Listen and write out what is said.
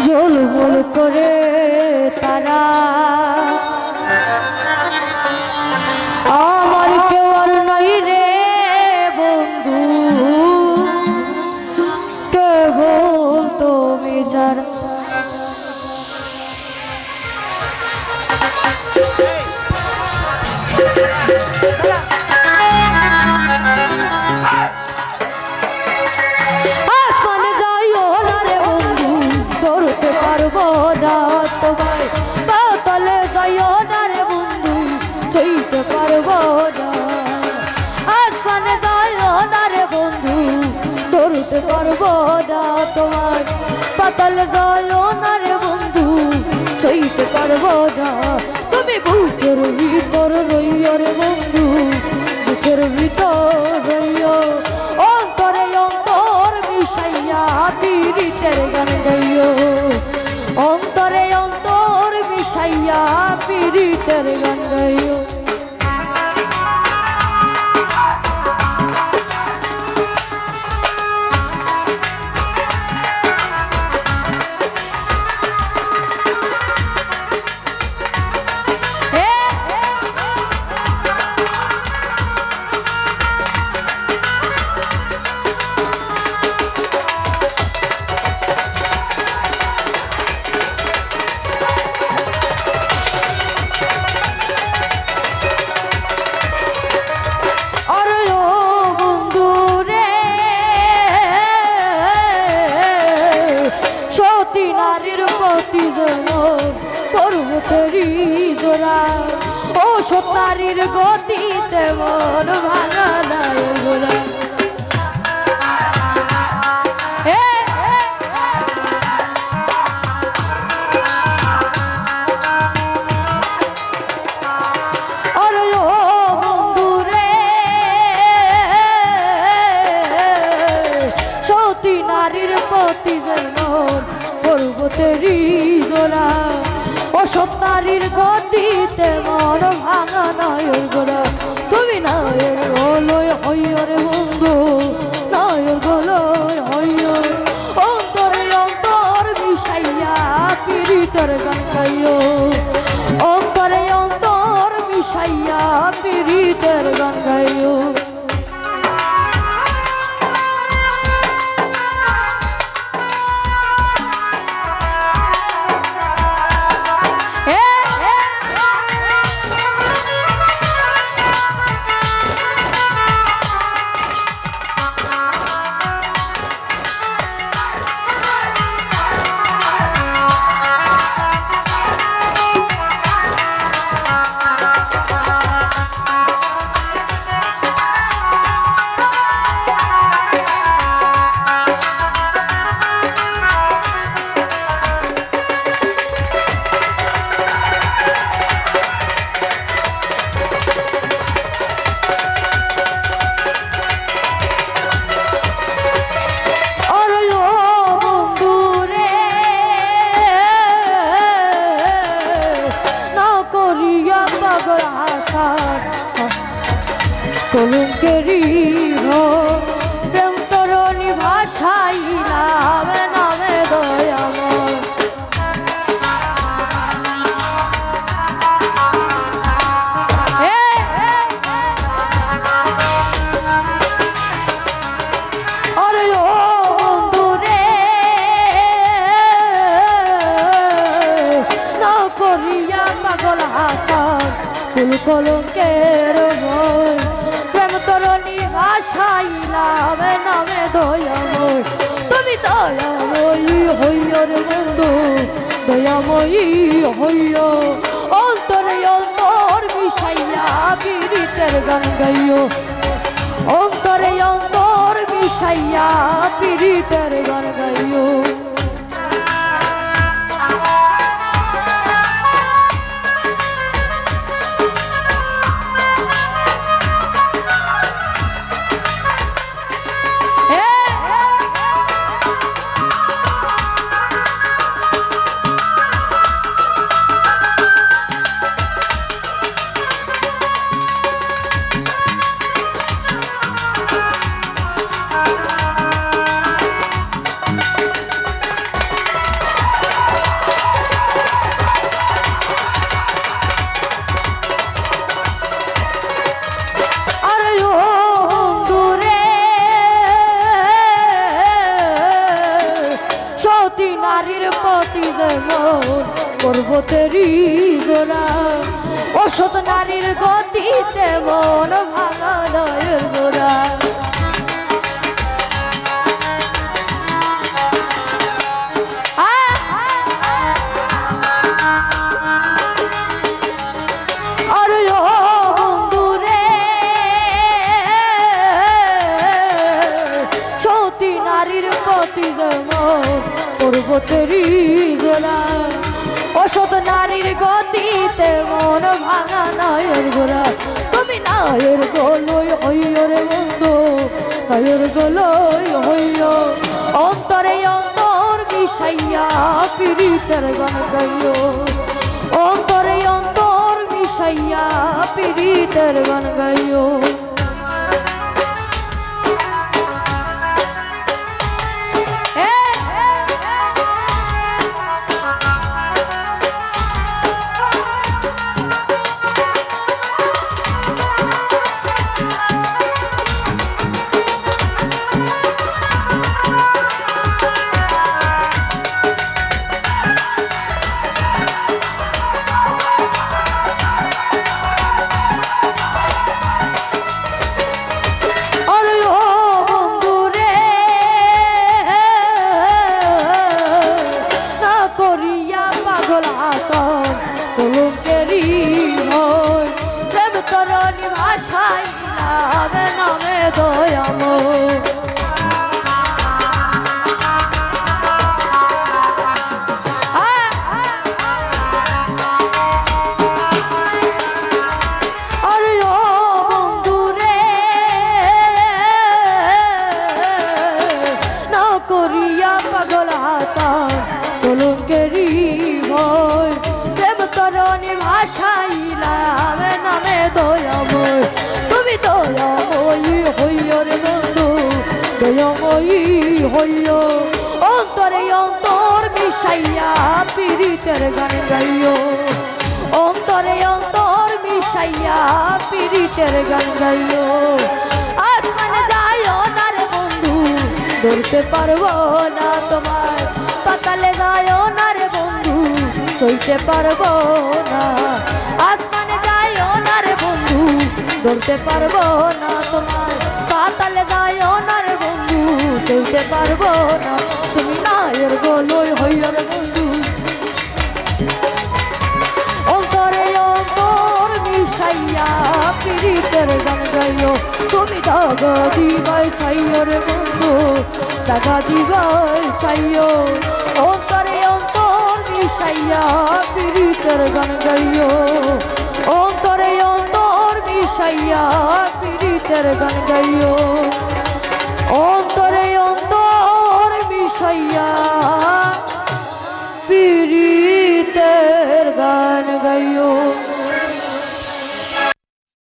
ঝোলমোল করে তারা আমার কেউ আর নাই রে বন্ধু, কেবল তুমি যারা। আসমানে যাইও না রে বন্ধু, ধরতে পারবো না তোমায়। পাতালে যাইও না রে বন্ধু, ছুঁইতে পারবো না। আসমানে যাইও না রে বন্ধু, ধরতে পারবো না তোমায়। পাতালে যাইও না রে বন্ধু, ছুঁইতে পারবো না। তুমি বুকের ভিতর রইও রে বন্ধু, বুকের ভিতর রইও। অন্তরে অন্তর মিশাইয়া পীড়িতের গান গাইও, অন্তরে অন্তর মিশাইয়া পীড়িতের গান গাইও। পর্বতেরই জোড়া ও সতারির গতিতে মন ভাঙা নাই গোড়া। সতী নারীর প্রতি যেন পর্বতেরই জোড়া ও সপ্তাহের গতিতে মন ভাঙা নয়ন গোড়া। তুমি নয়ন গোলয় হইয় রে বন্ধু, নয়ন গোলয় হইয়। অন্তরে অন্তর মিশাইয়া পীড়িতের গান গাইও, অন্তরে অন্তর মিশাইয়া পীড়িতের গান গাইও। কলঙ্কেরই প্রেম তরণী ভাষাই নামে নামে দয়াময়। অরে ও বন্ধু রে, না করিয়া পাগল হাসান কুল কলঙ্কের ভয়। প্রেম তরণী ভাষাই নামে নামে দয়াময়। তুমি দয়াময়ী হইয় রে বন্ধু, দয়াময়ী হইয়। অন্তরে অন্তর মিশাইয়া পীড়িতের গান গাইও, অন্তরে অন্তর মিশাইয়া পীড়িতের গান গাইও। সতী নারীর প্রতি যেমন পর্বতেরই জোড়া অসৎ নারীর গতি তেমন ভাঙা নয়ের গোড়া পর্বতেরই জোড়া অসৎ নারীর গতিতে মন ভাঙা নায়ের গোড়া তুমি নায়ের গোলই হইয় রে বন্ধু নায়ের গোলই হইয় অন্তরে অন্তর মিশাইয়া পীড়িতের গান গাইও অন্তরে অন্তর মিশাইয়া পীড়িতের গান গাইও কলঙ্কেরি হয় প্রেম তরণী ভাষায় নামে নামে দয়াম আরে ও বন্ধু রে না করিয়া পাগল হাসা কলঙ্কেরি হয় তরণী ভাষাইলাম নামে দয়াময় তুমি দয়াময়ী হইয় রে বন্ধু দয়াময়ী হইয় অন্তরে অন্তর মিশাইয়া পীড়িতের গান গাইও অন্তরে অন্তর মিশাইয়া পীড়িতের গান গাইও আসমানে যাইও না রে বন্ধু ধরতে পারবো না তোমার পাতালে যাইও না রে বন্ধু চলতে পারবো না আসমানে যাইও না রে বন্ধু ধরতে পারবো না তোমার পাতালে যাইও না রে বন্ধু চলতে পারবো না তুমি নায়ের গোলই হইয় রে বন্ধু অন্তরে অন্তর মিশাইয়া পীড়িতের গান গাইও তুমি দাগা দিবাই চাইও রে বন্ধু দাগা দিবাই চাইও অন্তরে অন্তর মিশাইয়া পীড়িতের গান গাইও অন্তরে অন্তর মিশাইয়া পীড়িতের গান গাইও অন্তরে